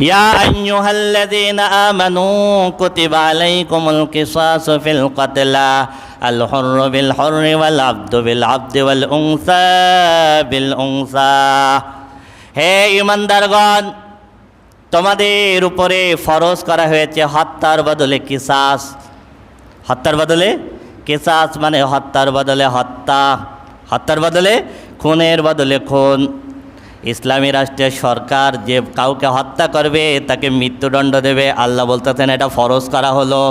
ইয়া আইয়ুহাল্লাযীনা আমানু কুতিবা আলাইকুমুল কিসাসু ফিল কাতলা আল হুররু বিল হুররি ওয়াল আবদু বিল আবদি ওয়াল উনসা বিল উনসা। হে ঈমানদারগণ, তোমাদের উপরে ফরজ করা হয়েছে হত্যার বদলে কিসাস। হত্যার বদলে কিসাস মানে হত্যার বদলে হত্যা, হত্যার বদলে খুনের বদলে খুন। ইসলামী রাষ্ট্রের সরকার যে কাউকে হত্যা করবে তাকে মৃত্যুদণ্ড দেবে। আল্লাহ বলতেছেন এটা ফরজ করা হলো।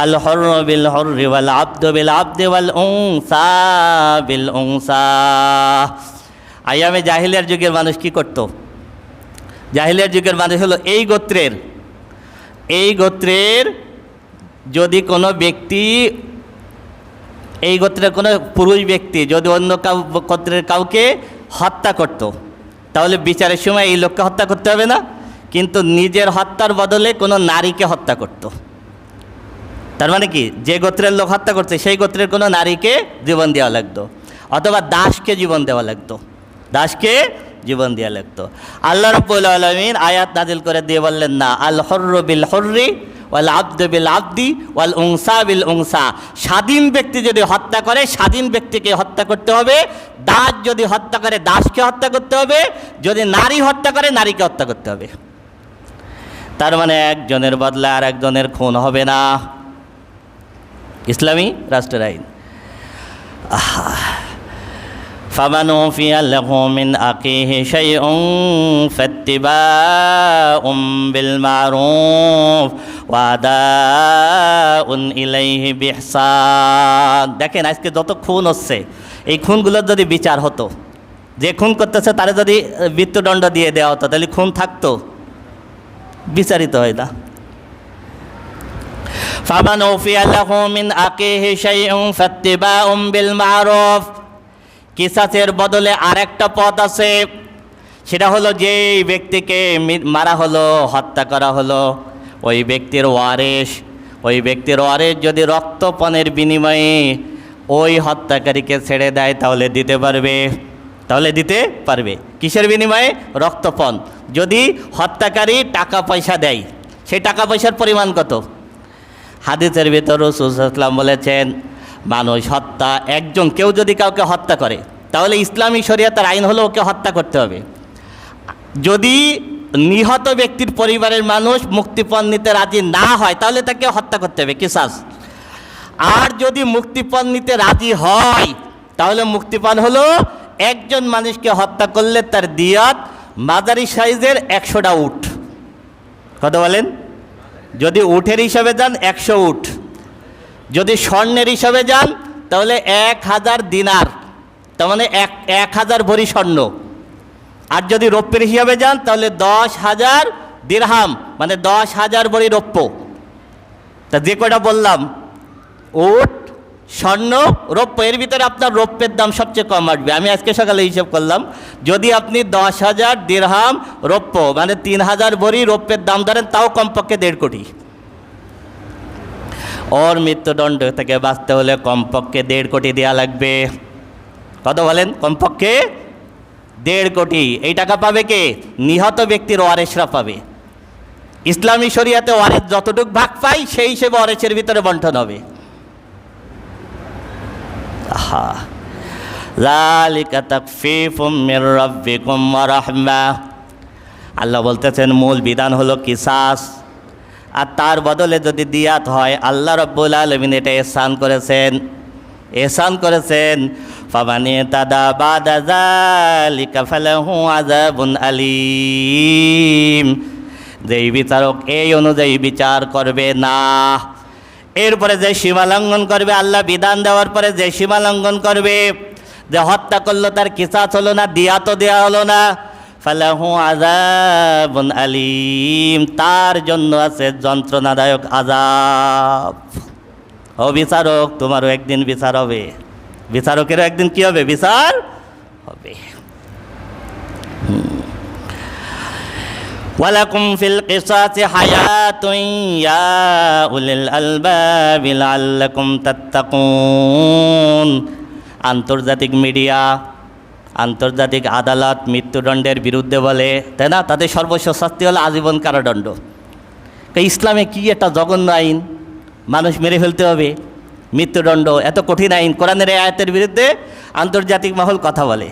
আল হুররু বিল হুররি ওয়াল আবদু বিল আবদি ওয়াল উনসা বিল উনসা। আইয়ামে জাহিলিয়ার যুগের মানুষ কি করত? জাহিলিয়ার যুগের মানুষ হলো এই গোত্রের যদি কোনো ব্যক্তি, এই গোত্রের কোনো পুরুষ ব্যক্তি যদি অন্য গোত্রের কাউকে হত্যা করত, তাহলে বিচারের সময় এই লোককে হত্যা করতে হবে না, কিন্তু নিজের হত্যার বদলে কোনো নারীকে হত্যা করত। তার মানে কি, যে গোত্রের লোক হত্যা করছে সেই গোত্রের কোনো নারীকে জীবন দেওয়া লাগতো, অথবা দাসকে জীবন দেওয়া লাগতো, দাসকে জীবন দেওয়া লাগতো। আল্লাহ রাব্বুল আলামিন আয়াত নাজিল করে দিয়ে বললেন না, আল হুররু বিল হুররি ওয়াল আবদু বিল আবদি ওয়াল উনসা বিল উনসা। স্বাধীন ব্যক্তি যদি হত্যা করে স্বাধীন ব্যক্তিকে হত্যা করতে হবে, দাস যদি হত্যা করে দাসকে হত্যা করতে হবে, যদি নারী হত্যা করে নারীকে হত্যা করতে হবে। তার মানে একজনের বদলে আর একজনের খুন হবে না, ইসলামী রাষ্ট্রের আইন। ফামান উফিয়া লাহু মিন আখিহি শাইউন ফাত্তিবাউম বিল মারুফ ওয়া আদাউন ইলাইহি বিইহসান। দেখেন আজকে যত খুন হচ্ছে, এই খুনগুলোর যদি বিচার হতো, যে খুন করতেছে তারে যদি মৃত্যুদণ্ড দিয়ে দেওয়া হতো, তাহলে খুন থাকতো? বিচারিত হয় না। ফামান উফিয়া লাহু মিন আখিহি শাইউন ফাত্তিবাউম বিল মারুফ। কিসাসের বদলে আরেকটা পথ আছে, সেটা হলো যে ব্যক্তিকে মারা হলো, হত্যা করা হলো, ওই ব্যক্তির ওয়ারিস যদি রক্তপণের বিনিময়ে ওই হত্যাকারীকে ছেড়ে দেয় তাহলে দিতে পারবে। কিসের বিনিময়ে? রক্তপণ। যদি হত্যাকারী টাকা পয়সা দেয়, সেই টাকা পয়সার পরিমাণ কত? হাদিসের ভিতর রাসূল সাল্লাল্লাহু আলাইহি ওয়াসাল্লাম বলেছেন, মানুষ হত্যা, কেউ যদি কাউকে হত্যা করে তাহলে ইসলামী শরীয়তের আইন হলো ওকে হত্যা করতে হবে। যদি নিহত ব্যক্তির পরিবারের মানুষ মুক্তিপণ নিতে রাজি না হয় তাহলে তাকে হত্যা করতে হবে, কিসাস। আর যদি মুক্তিপণ নিতে রাজি হয় তাহলে মুক্তিপণ হলো একজন মানুষকে হত্যা করলে তার দিয়াত মাঝারি সাইজের 100টা উট। কত বলেন? যদি উটের হিসাবে যান 100 উট, যদি স্বর্ণের হিসাবে যান তাহলে 1000 দিনার, তার মানে 1000 ভরি স্বর্ণ। আর যদি রৌপ্যের হিসাবে যান তাহলে 10,000 দিরহাম, মানে 10,000 ভরি রৌপ্য। তা যে কয়টা বললাম, উট, স্বর্ণ, রৌপ্য, এর ভিতরে আপনার রৌপ্যের দাম সবচেয়ে কম আসবে। আমি আজকে সকালে হিসাব করলাম, যদি আপনি 10,000 দিরহাম রৌপ্য মানে 3000 ভরি রৌপ্যের দাম ধরেন, তাও কমপক্ষে 1.5 কোটি। ওর মৃত্যুদণ্ড থেকে বাঁচতে হলে কমপক্ষে 1.5 কোটি দেওয়া লাগবে। কত বলেন? কমপক্ষে 1.5 কোটি। এই টাকা পাবে কে? নিহত ব্যক্তির ওয়ারিসরা পাবে। ইসলামী শরিয়াতে ওয়ারিস যতটুকু ভাগ পাই সেই হিসেবে ওয়ারিসের ভিতরে বন্টন হবে। যালিকা তাখফীফুম মির রাব্বিকুম ওয়া রাহমাহ। আল্লাহ বলতেছেন মূল বিধান হলো কিসাস, আর তার বদলে যদি দিয়াত হয়, আল্লাহ রাব্বুল আলামিন এটা এহসান করেছেন। ফামান ইতাদা বাদা যালিকা ফালাহু আযাবুন আলীম। যেই বিচারক এই অনুযায়ী বিচার করবে না, এরপরে যে সীমা লঙ্ঘন করবে, আল্লাহ বিধান দেওয়ার পরে যে সীমা লঙ্ঘন করবে, যে হত্যা করলো তার কিসাস হলো না, দিয়াতও দেওয়া হলো না, ফালাহু আযাবুন আলীম, তার জন্য আছে যন্ত্রণাদায়ক আযাব। ও বিচারক, তোমারও একদিন বিচার হবে, বিচারকেরও একদিন কি হবে? বিচার হবে। ওয়ালাকুম ফিল কিসাসি হায়াতুন ইয়া উলিল আলবাবি লাআল্লাকুম তাত্তাকুন। আন্তর্জাতিক মিডিয়া আন্তর্জাতিক আদালত মৃত্যুদণ্ডের বিরুদ্ধে বলে, তাই না? তাদের সর্বোচ্চ শাস্তি হলো আজীবন কারাদণ্ড। ইসলামে কি একটা জঘন্য আইন, মানুষ মেরে ফেলতে হবে, মৃত্যুদণ্ড, এত কঠিন আইন। কোরআনের এই আয়াতের বিরুদ্ধে আন্তর্জাতিক মহল কথা বলে।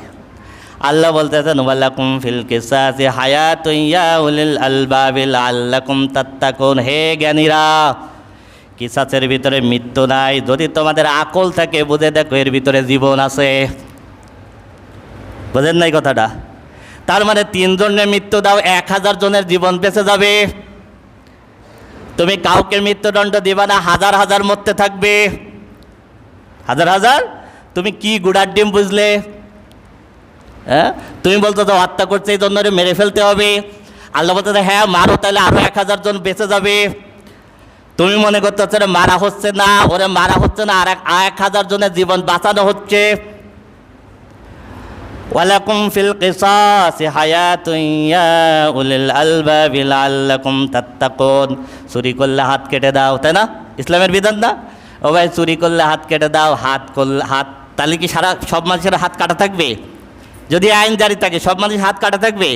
আল্লাহ বলতেছেন ওয়ালাকুম ফিল কিসাসি হায়াতুন ইয়া উলিল আলবাবি লাআল্লাকুম তাত্তাকুন, হে জ্ঞানীরা, কিসাসের ভিতরে মৃত্যু নাই, যদি তোমাদের আকল থাকে বুঝে দেখো এর ভিতরে জীবন আছে। বোঝেন নাই কথাটা? তার মানে 3 জনের মৃত্যু দাও, 1000 জনের জীবন বেঁচে যাবে। তুমি কাউকে মৃত্যুদণ্ড দিবা না, হাজার হাজার মরতে থাকবে, হাজার হাজার। তুমি কি গুড়ার ডিম বুঝলে? হ্যাঁ, তুমি বলতো তো হত্যা করছে এই জন্য মেরে ফেলতে হবে। আল্লাহ বলতে হ্যাঁ মারো, তাহলে আরো 1000 জন বেঁচে যাবে। তুমি মনে করতে হচ্ছে মারা হচ্ছে না, ওরে মারা হচ্ছে না, আর 1000 জনের জীবন বাঁচানো হচ্ছে। ওয়ালাকুম ফিল কিসাসি হায়াতুন ইয়া উলিল আলবাবি লাআল্লাকুম তাত্তাকুন, চুরি করলে হাত কেটে দাও, তাই না? ইসলামের বিধান না? ও ভাই, চুরি করলে হাত কেটে দাও, হাত তাহলে কি সব মানুষের হাত কাটা থাকবে? যদি আইন জারি থাকে সব মানুষের হাত কাটা থাকবে?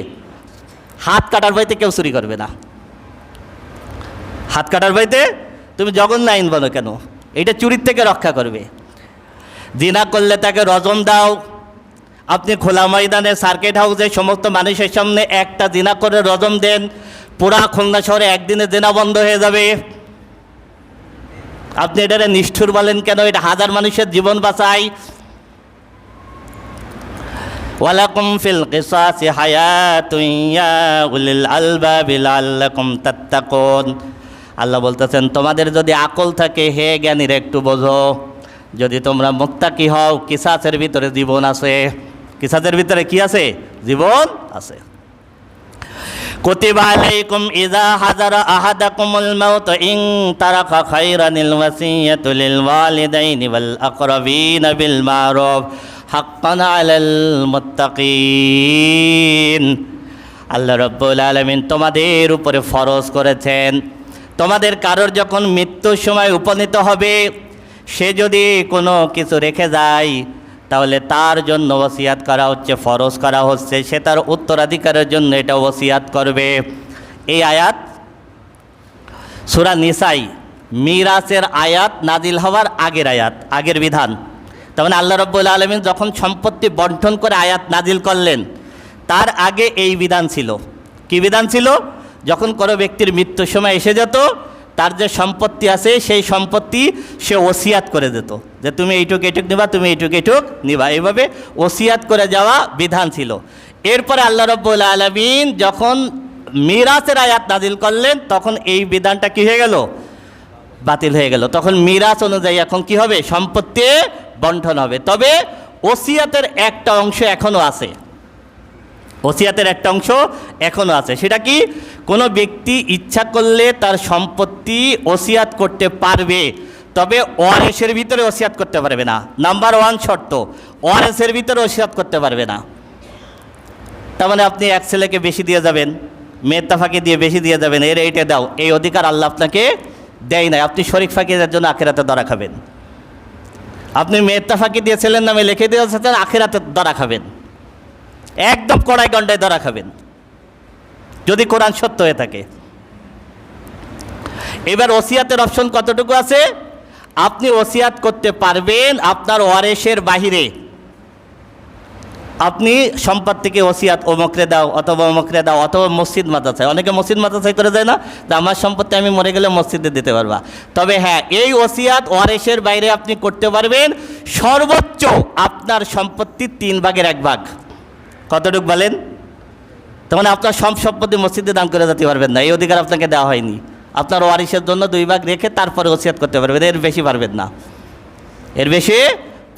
হাত কাটার বইতে কেউ চুরি করবে না। হাত কাটার বইতে তুমি জঘন্য আইন বলো কেন? এটা চুরির থেকে রক্ষা করবে। জিনা করলে তাকে রজম দাও। আপনি খোলা ময়দানে সার্কিট হাউসে সমস্ত মানুষের সামনে একটা জিনা করে রজম দেন, পুরা খুলনা শহরে একদিনে জিনা বন্ধ হয়ে যাবে। আপনি এটারে নিষ্ঠুর বলেন কেন? এটা হাজার মানুষের জীবন বাঁচায়। ওয়ালাকুম ফিল কিসাসি হায়াতুন ইয়া উলিল আলবাবি লাআল্লাকুম তাত্তাকুন, আল্লাহ বলতেছেন তোমাদের যদি আকল থাকে হে জ্ঞানীরা একটু বোঝো, যদি তোমরা মুত্তাকি হও, কিসাসের ভিতরে জীবন আছে। কিসাসের ভিতরে কি আছে? জীবন আছে। কুতিবা আলাইকুম ইযা হাযারা আহাদাকুমুল মাউত ইন তারাকা খায়রানিল ওয়াসিয়াতু লিল ওয়ালিদাইনি ওয়াল আকরাবিনা বিল মারুফ হাক্কান আলাল মুত্তাকিন। আল্লাহ রাব্বুল আলামিন তোমাদের উপরে ফরজ করেছেন, তোমাদের কারোর যখন মৃত্যুর সময় উপনীত হবে, সে যদি কোনো কিছু রেখে যায় তাহলে তার জন্য ওসিয়াত করা হচ্ছে, ফরজ করা হচ্ছে, সে তার উত্তরাধিকারের জন্য এটা ওসিয়াত করবে। এই আয়াত সূরা নিসাই মিরাসের আয়াত নাজিল হওয়ার আগের আয়াত, আগের বিধান। তার মানে আল্লাহ রাব্বুল আলামিন যখন সম্পত্তি বন্টন করে আয়াত নাজিল করলেন, তার আগে এই বিধান ছিল। কি বিধান ছিল? যখন কোনো ব্যক্তির মৃত্যুর সময় এসে যেত, তার যে সম্পত্তি আছে সেই সম্পত্তি সে ওসিয়াত করে দিত, যে তুমি এইটুক এইটুক নিবা, তুমি এইটুক এইটুক নিবা, এইভাবে ওসিয়াত করে যাওয়া বিধান ছিল। এরপরে আল্লাহ রাব্বুল আলামিন যখন মিরাসের আয়াত নাজিল করলেন, তখন এই বিধানটা কি হয়ে গেল? বাতিল হয়ে গেল। তখন মিরাস অনুযায়ী এখন কি হবে? সম্পত্তি বন্টন হবে। তবে ওসিয়াতের একটা অংশ এখনও আছে, ওসিয়াতের একটা অংশ এখনও আছে। সেটা কি? কোনো ব্যক্তি ইচ্ছা করলে তার সম্পত্তি ওসিয়াত করতে পারবে, তবে ওয়ারেসের ভিতরে ওসিয়াত করতে পারবে না। নাম্বার 1 শর্ত, ওয়ারেসের ভিতরে ওসিয়াত করতে পারবে না। তার মানে আপনি এক ছেলেকে বেশি দিয়ে যাবেন, মেয়ের তাফাকে দিয়ে বেশি দিয়ে যাবেন, এর এইটা দাও, এই অধিকার আল্লাহ আপনাকে দেয় নাই। আপনি শরিক ফাঁকিদের জন্য আখিরাতে ধরা খাবেন। আপনি মেয়ের তাফাকে দিয়ে ছেলের নামে লিখে দিয়ে যাচ্ছেন, আখিরাতে ধরা খাবেন, একদম কড়াই গন্ডায় ধরা খাবেন, যদি কোরআন সত্য হয়ে থাকে। এবার ওসিয়াতের অপশন কতটুকু আছে? আপনি ওসিয়াত করতে পারবেন আপনার ওয়ারেসের বাহিরে। আপনি সম্পত্তিকে ওসিয়াত অমুকরে দাও, অথবা অমুকরে দাও, অথবা মসজিদ মাদ্রাসায়, অনেকে মসজিদ মাদ্রাসায় করে যায় না, যে আমার সম্পত্তি আমি মরে গেলে মসজিদে দিতে পারবা। তবে হ্যাঁ, এই ওসিয়াত ওয়ারেসের বাইরে আপনি করতে পারবেন সর্বোচ্চ আপনার সম্পত্তি 3 ভাগের 1 ভাগ। কতটুকু বলেন? তার মানে আপনার সব সম্পত্তি মসজিদে দান করে যেতে পারবেন না, এই অধিকার আপনাকে দেওয়া হয়নি। আপনার ওয়ারিসের জন্য 2 ভাগ রেখে তারপরে ওসিয়াত করতে পারবেন, এর বেশি পারবেন না, এর বেশি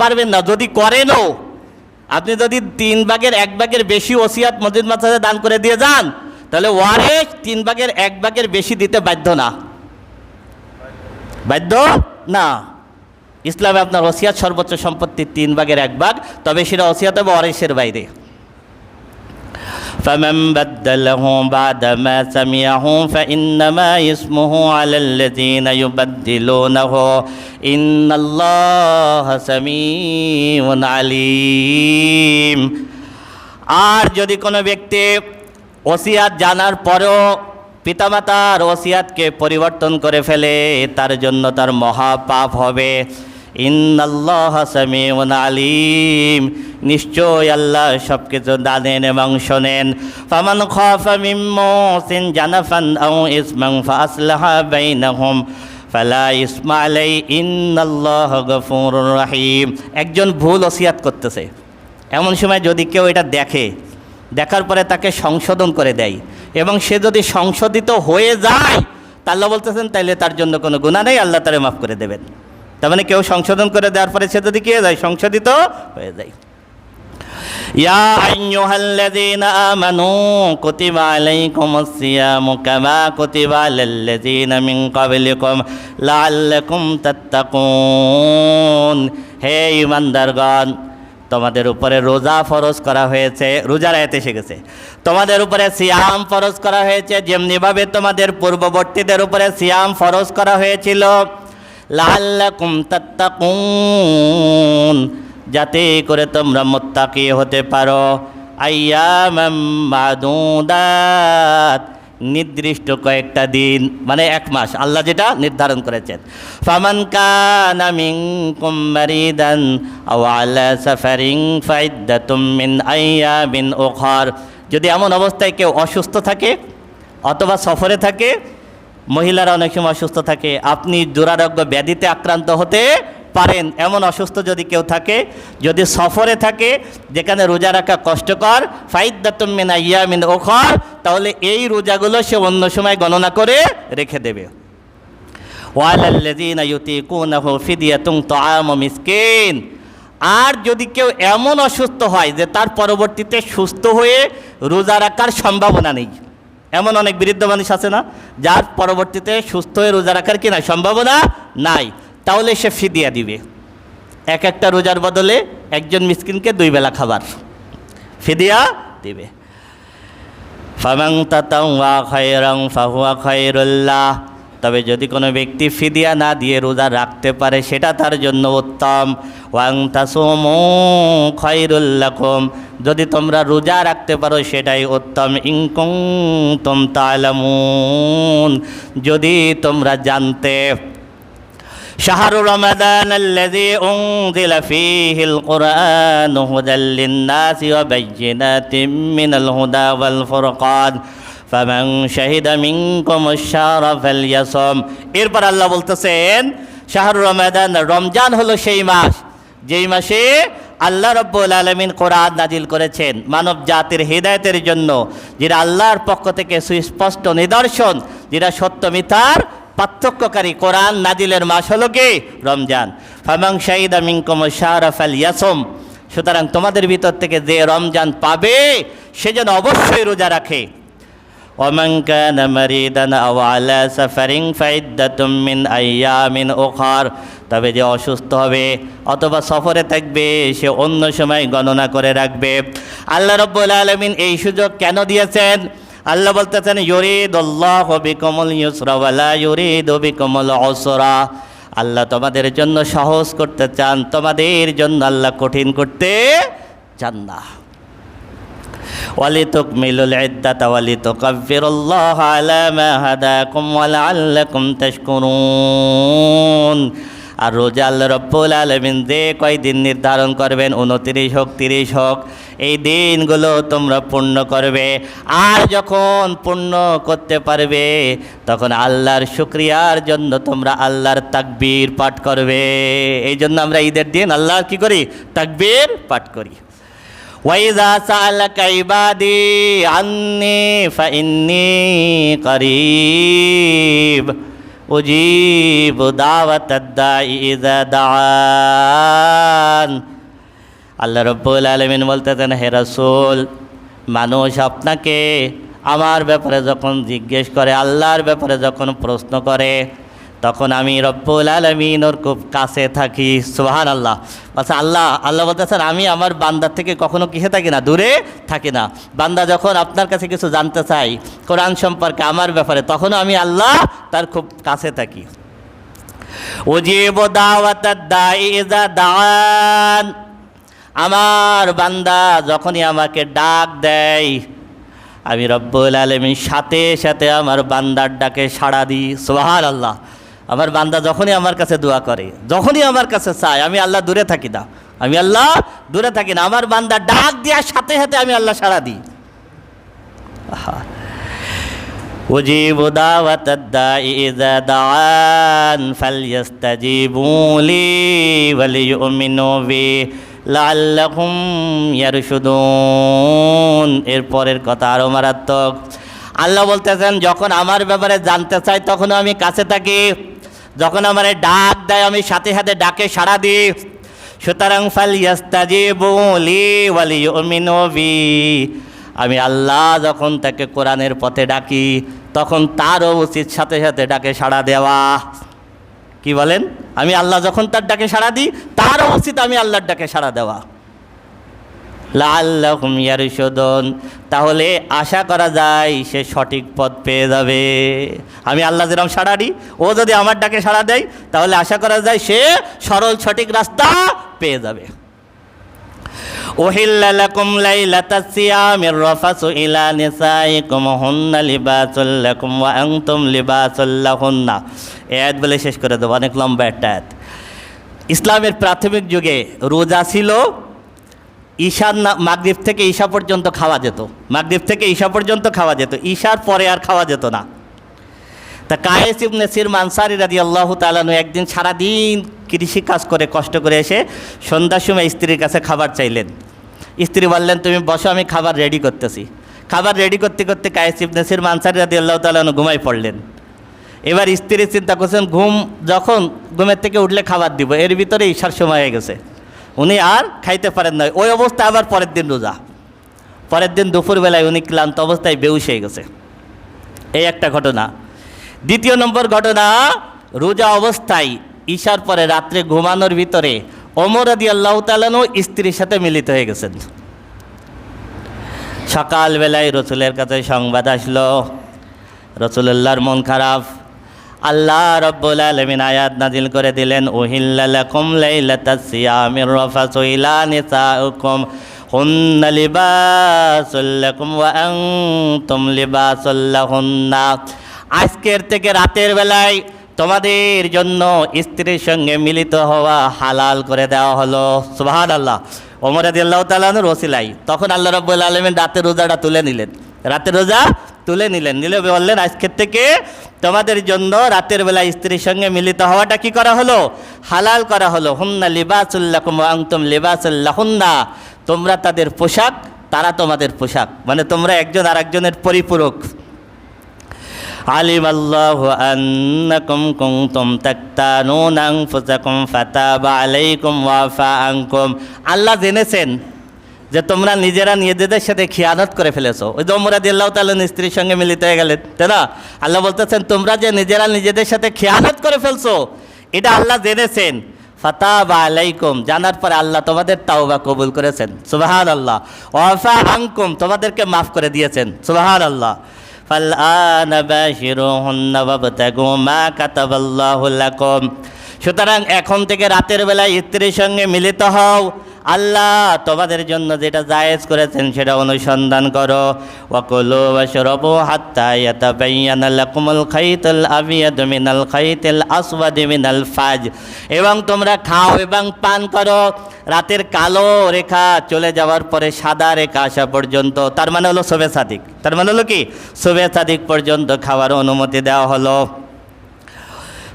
পারবেন না। যদি করেনও, আপনি যদি 3 ভাগের 1 ভাগের বেশি ওসিয়াত মসজিদ মাদ্রাসায় দান করে দিয়ে যান, তাহলে ওয়ারিস 3 ভাগের 1 ভাগের বেশি দিতে বাধ্য না, বাধ্য না। ইসলামে আপনার ওসিয়াত সর্বোচ্চ সম্পত্তি 3 ভাগের 1 ভাগ, তবে সেটা ওসিয়াত হবে ওয়ারিসের বাইরে। فمن بدله بعد ما سمعه فإنما اسمه على الذين يبدلونه إن الله سميع عليم। আর যদি কোনো ব্যক্তি ওসিয়াত জানার পরেও পিতামাতার ওসিয়াতকে পরিবর্তন করে ফেলে, তার জন্য তার মহা পাপ হবে। ইন্নাল্লাহা সামিউন আলিম, নিশ্চয় আল্লাহ সব কিছু জানেন এবং শোনেন। ফামান খাফা মিন মুসিন জানাফান আও ইসমান ফাআসলাহা বাইনাহুম ফালা ইসমা আলাইহি ইন্নাল্লাহা গফুরুর রহিম। একজন ভুল ওসিয়াত করতেছে, এমন সময় যদি কেউ এটা দেখে, দেখার পরে তাকে সংশোধন করে দেয় এবং সে যদি সংশোধিত হয়ে যায়, তা আল্লাহ বলতেছেন তাইলে তার জন্য কোনো গুনাহ নেই, আল্লাহ তারে মাফ করে দেবেন। তার মানে কেউ সংশোধন করে দেওয়ার পরে সে যদি কে যায়, সংশোধিত হয়ে যায়। ইয়া আইয়ুহাল্লাযীনা আমানু কুতিবা আলাইকুমুস সিয়ামু কামা কুতিবা আলাল্লাযীনা মিন ক্বাবলিকুম লাআল্লাকুম তাত্তাকুন। হে ঈমানদারগণ, তোমাদের উপরে রোজা ফরজ করা হয়েছে, রোজার আয়াত এসে গেছে। তোমাদের উপরে সিয়াম ফরজ করা হয়েছে, যেমনিভাবে তোমাদের পূর্ববর্তীদের উপরে সিয়াম ফরজ করা হয়েছিল। লাআল্লাকুম তাত্তাকুন, যাতে করে তোমরা মুত্তাকি হতে পারো। আইয়ামাম মাদুদাত, নির্দিষ্ট কয়েকটা দিন, মানে এক মাস আল্লাহ যেটা নির্ধারণ করেছেন। ফামান কানা মিনকুম মারিদান আও আলা সাফারিন ফাইদ্দাতুম মিন আইয়ামিন উখর। যদি এমন অবস্থায় কেউ অসুস্থ থাকে অথবা সফরে থাকে, মহিলারা অনেক সময় অসুস্থ থাকে, আপনি দুরারোগ্য ব্যাধিতে আক্রান্ত হতে পারেন, এমন অসুস্থ যদি কেউ থাকে, যদি সফরে থাকে যেখানে রোজা রাখা কষ্টকর, ফাইদ্দাতুম মিন আইয়ামিন উখর, তাহলে এই রোজাগুলো সে অন্য সময় গণনা করে রেখে দেবে। ওয়ালাল্লাযীনা ইউতিকুনাহু ফিদিয়াতুন তাআমু মিসকিন। আর যদি কেউ এমন অসুস্থ হয় যে তার পরবর্তীতে সুস্থ হয়ে রোজা রাখার সম্ভাবনা নেই, এমন অনেক বৃদ্ধ মানুষ আছে না, যার পরবর্তীতে সুস্থ হয়ে রোজা রাখার কি না সম্ভাবনা নাই, তাহলে সে ফিদিয়া দিবে। এক একটা রোজার বদলে একজন মিসকিনকে 2 বেলা খাবার ফিদিয়া দিবে। ফামান তাতাওয়া খায়রান ফাহুয়া খায়রুল্লাহ। তবে যদি কোনো ব্যক্তি ফিদিয়া না দিয়ে রোজা রাখতে পারে, সেটা তার জন্য উত্তম। ওয়াং তাসুমু খায়রুল লাকুম, যদি তোমরা রোজা রাখতে পারো সেটাই উত্তম। ইন কুনতুম তা'লামুন, যদি তোমরা জানতে। শাহরু রমাদান আল্লাযী উনজিলা ফীহিল কুরআনু হুদাল লিন-নাসি ওয়া বায়্যিনাতিন মিনাল হুদা ওয়াল ফুরকান ফামান শাহিদা মিনকুমুশ শাহরা ফালইয়াসুম। এরপর আল্লাহ বলতেছেন শাহরু রমাদান, রমজান হলো সেই মাস যেই মাসে আল্লাহ রাব্বুল আলামিন কোরআন নাজিল করেছেন মানব জাতির হিদায়াতের জন্য, যেটা আল্লাহর পক্ষ থেকে সুস্পষ্ট নিদর্শন, যেটা সত্য মিথ্যার পার্থক্যকারী। কোরআন নাজিলের মাস হলো কি রমজান। ফামান শাহিদা মিনকুমুশ শাহরা ফালইয়াসুম, সুতরাং তোমাদের ভিতর থেকে যে রমজান পাবে সে যেন অবশ্যই রোজা রাখে। ওয়ামান কানা মারিদান আও আলা সাফারিন ফাইদ্দাতুম মিন আইয়ামিন উখর, তবে যে অসুস্থ হবে অথবা সফরে থাকবে সে অন্য সময় গণনা করে রাখবে। আল্লাহ রাব্বুল আলামিন এই সুযোগ কেন দিয়েছেন? আল্লাহ বলতেছেন ইউরিদুল্লাহু বিকুমুল ইউসরা ওয়া লা ইউরিদু বিকুমুল উসরা। আল্লাহ তোমাদের জন্য সহজ করতে চান, তোমাদের জন্য আল্লাহ কঠিন করতে চান না। ওয়ালিতুকমিলুল ইদ্দাতা ওয়ালিতুকাব্বিরুল্লাহ আলা মা হাদাকুম ওয়া লাআল্লাকুম তাশকুরুন। আর রোজা আল্লাহ রাব্বুল আলামিন যে কয়দিন নির্ধারণ করবেন, 29 হোক 30 হোক, এই দিনগুলো তোমরা পূর্ণ করবে। আর যখন পূর্ণ করতে পারবে তখন আল্লাহর শুকরিয়ার জন্য তোমরা আল্লাহর তাকবীর পাঠ করবে। এই জন্য আমরা ঈদের দিন আল্লাহর কি করি? তাকবীর পাঠ করি। ওয়াইযা সাআলাকা ইবাদি আন্নী ফাইন্নী করিব উজিবু দাওয়াতাদ দাঈ ইযা দাআন। আল্লাহ রাব্বুল আলামিন বলতেছেন, হে রাসূল, মানুষ আপনাকে আমার ব্যাপারে যখন জিজ্ঞেস করে, আল্লাহর ব্যাপারে যখন প্রশ্ন করে, তখন আমি রব্বুল আলামিন ওর খুব কাছে থাকি। সুবহানাল্লাহ। আচ্ছা, আল্লাহ বলতেছেন আমি আমার বান্দার থেকে কখনো কিসে থাকি না, দূরে থাকি না। বান্দা যখন আপনার কাছে কিছু জানতে চাই কোরআন সম্পর্কে, আমার ব্যাপারে, তখনও আমি আল্লাহ তার খুব কাছে থাকি। উজিবু দাওয়াতাদ দাঈ ইযা দাআন। আমার বান্দা যখনই আমাকে ডাক দেয় আমি রব্বুল আলামিন সাথে সাথে আমার বান্দার ডাকে সাড়া দিই। সুবহানাল্লাহ। আমার বান্দা যখনই আমার কাছে দোয়া করে, যখনই আমার কাছে চায়, আমি আল্লাহ দূরে থাকি না, আমি আল্লাহ দূরে থাকি না, আমার বান্দা ডাক দেওয়ার সাথে সাথে আমি আল্লাহ সাড়া দিই। উজিবু দাওয়াতাদ দাঈ ইযা দাআন ফালইস্তাজিবু লি ওয়ালিউমিনু বি লাআল্লাহুম ইয়ারশুদুন। এরপরের কথা আরো মারাত্মক। আল্লাহ বলতেছেন যখন আমার ব্যাপারে জানতে চাই তখন আমি কাছে থাকি, যখন আমার ডাক দেয় আমি সাথে সাথে ডাকে সাড়া দিই। সুতরাং ফালইস্তাজিবু লি ওয়ালিউমিনু বি, আমি আল্লাহ যখন তাকে কোরআনের পথে ডাকি তখন তারও উচিত সাথে সাথে ডাকে সাড়া দেওয়া। কি বলেন? আমি আল্লাহ যখন তার ডাকে সাড়া দিই তারও উচিত আমি আল্লাহর ডাকে সাড়া দেওয়া। লাআল্লাহুম ইয়ারশুদুন, তাহলে আশা করা যায় সে সঠিক পথ পেয়ে যাবে। আমি আল্লাহ যেরকম সাড়া দিই, ও যদি আমার ডাকে সাড়া দেয় তাহলে আশা করা যায় সে সরল সঠিক রাস্তা পেয়ে যাবে। উহিল্লা লাকুম লাইলাতাস সিয়ামির রাফাসু ইলা নিসাইকুম হুন্না লিবাসুল লাকুম ওয়া আনতুম লিবাসুল লাহুন্না। এই আয়াত বলে শেষ করে দেব, অনেক লম্বা একটা আয়াত। ইসলামের প্রাথমিক যুগে রোজা ছিল মাগরিব থেকে ঈশা পর্যন্ত খাওয়া যেত, মাগরিব থেকে ঈশা পর্যন্ত খাওয়া যেত, ঈশার পরে আর খাওয়া যেত না। তা কায়েস ইবনে সিরম আনসারী রাদিয়াল্লাহু তাআলা আনহু একদিন সারাদিন কৃষি কাজ করে কষ্ট করে এসে সন্ধ্যার সময় স্ত্রীর কাছে খাবার চাইলেন। স্ত্রী বললেন তুমি বসো, আমি খাবার রেডি করতেছি। খাবার রেডি করতে করতে কায়েস ইবনে সিরম আনসারী রাদিয়াল্লাহু তাআলা আনহু ঘুমাই পড়লেন। এবার স্ত্রী চিন্তা করছেন যখন ঘুমের থেকে উঠলে খাবার দিব, এর ভিতরে ঈশার সময় হয়ে গেছে, উনি আর খাইতে পারেন না। ওই অবস্থায় আবার পরের দিন রোজা, পরের দিন দুপুরবেলায় উনি ক্লান্ত অবস্থায় বেহুশ হয়ে গেছে। এই একটা ঘটনা। দ্বিতীয় নম্বর ঘটনা, রোজা অবস্থায় ঈশার পরে রাত্রে ঘুমানোর ভিতরে ওমর রাদিয়াল্লাহু তাআলা আনহু স্ত্রীর সাথে মিলিত হয়ে গেছেন। সকালবেলায় রসুলের কাছে সংবাদ আসলো, রসুলুল্লাহর মন খারাপ। আল্লাহ রাব্বুল আলামিন আয়াত নাজিল করে দিলেন, উহিল্লা লাকুম লাইলাতাস সিয়ামির রাফাসু ইলা নিসাইকুম হুন্না লিবাসুল লাকুম ওয়া আনতুম লিবাসুল লাহুন্না। আজকের থেকে রাতের বেলায় তোমাদের জন্য স্ত্রীর সঙ্গে মিলিত হওয়া হালাল করে দেওয়া হলো। সুবহানাল্লাহ। ওমর রাদিয়াল্লাহু তাআলা আনহুর ওসিলাই তখন আল্লাহ রাব্বুল আলামিন রাতের রোজাটা তুলে নিলেন, রাতের রোজা তুলে নিলেন, নিলে বললেন আজকের থেকে তোমাদের জন্য রাতের বেলা স্ত্রীর সঙ্গে মিলিত হওয়াটা কি করা হলো? হালাল করা হলো। হুন্না লিবাসুল লাকুম ওয়া আনতুম লিবাসুল লাহুন্না, তোমরা তাদের পোশাক, তারা তোমাদের পোশাক, মানে তোমরা একজন আরেকজনের পরিপূরক। আলিমাল্লাহু আন্নাকুম কুনতুম তাক্তানুনা আনফুসাকুম ফাতাবা আলাইকুম ওয়া আফা আনকুম। আল্লাহ জেনেছেন যে তোমরা নিজেরা নিজেদের সাথে খিয়ানত করে ফেলেছো। ওই যে ওমর রাদিয়াল্লাহু তাআলা স্ত্রীর সঙ্গে মিলিত হয়ে গেলেন, তাই না? আল্লাহ বলতেছেন তোমরা যে নিজেরা নিজেদের সাথে খিয়ানত করে ফেলছো এটা আল্লাহ জেনেছেন। ফাতাবা আলাইকুম, জানার পরে আল্লাহ তোমাদের তাওবা কবুল করেছেন। সুবহানাল্লাহ। ওয়া আফা আনকুম, তোমাদেরকে মাফ করে দিয়েছেন। সুবহানাল্লাহ। ফালআনা বাশিরুহুন্না ওয়াবতাগু মা কাতাবাল্লাহু লাকুম। সুতরাং এখন থেকে রাতের বেলায় স্ত্রীর সঙ্গে মিলিত হও, আল্লাহ তোমাদের জন্য যেটা জায়েজ করেছেন সেটা অনুসন্ধান করো। ওয়াকুলু ওয়াশরাবু হাত্তা ইয়াতাবায়্যানা লাকুমুল খাইতুল আবিয়াদু মিনাল খাইতিল আসওয়াদি মিনাল ফাজর। এবং তোমরা খাও এবং পান করো রাতের কালো রেখা চলে যাওয়ার পরে সাদা রেখা আসা পর্যন্ত, তার মানে হলো শবে সাদিক, তার মানে হলো কি শবে সাদিক পর্যন্ত খাওয়ার অনুমতি দেওয়া হলো।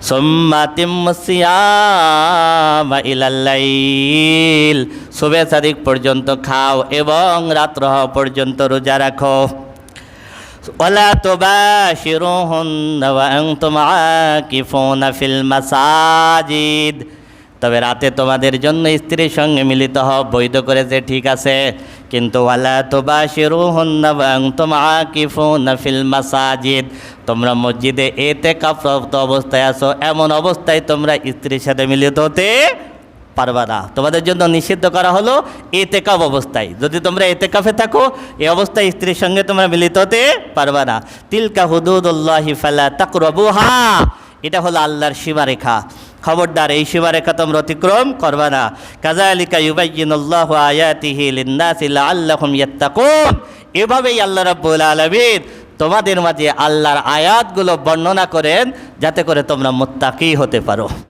সুম্মা আতিম্মুস সিয়ামা ইলাল লাইল, শবে সাদিক পর্যন্ত খাও এবং রাত্র হওয়া পর্যন্ত রোজা রাখো। ওয়ালা তুবাশিরুহুন্না ওয়া আনতুম আকিফুনা ফিল মাসাজিদ। তবে রাতে তোমাদের জন্য স্ত্রীর সঙ্গে মিলিত হও বৈধ করেছে, ঠিক আছে, কিন্তু ওয়ালা তুবাশিরুহুন্না ওয়া আনতুম আকিফুনা ফিল মাসাজিদ, তোমরা মসজিদে ইতিকাফরত অবস্থায় আছো, এমন অবস্থায় তোমরা স্ত্রীর সাথে মিলিত হতে পারবা না। তোমাদের জন্য নিষিদ্ধ করা হলো ইতিকাফ অবস্থায়। যদি তোমরা ইতিকাফে থাকো এই অবস্থায় স্ত্রীর সঙ্গে তোমরা মিলিত হতে পারবা না। তিলকা হুদুদুল্লাহি ফালা তাকরাবুহা, এটা হলো আল্লাহর সীমারেখা। খবরদার এই সীমারেখা তোমরা অতিক্রম করবা না। কাযালিকা ইউবাইয়িনুল্লাহু আয়াতিহি লিন-নাসি লাআল্লাহুম ইয়াত্তাকুন। এভাবেই আল্লাহ রাব্বুল আলামিন তোমাদের মাঝে আল্লাহর আয়াতগুলো বর্ণনা করেন যাতে করে তোমরা মুত্তাকি হতে পারো।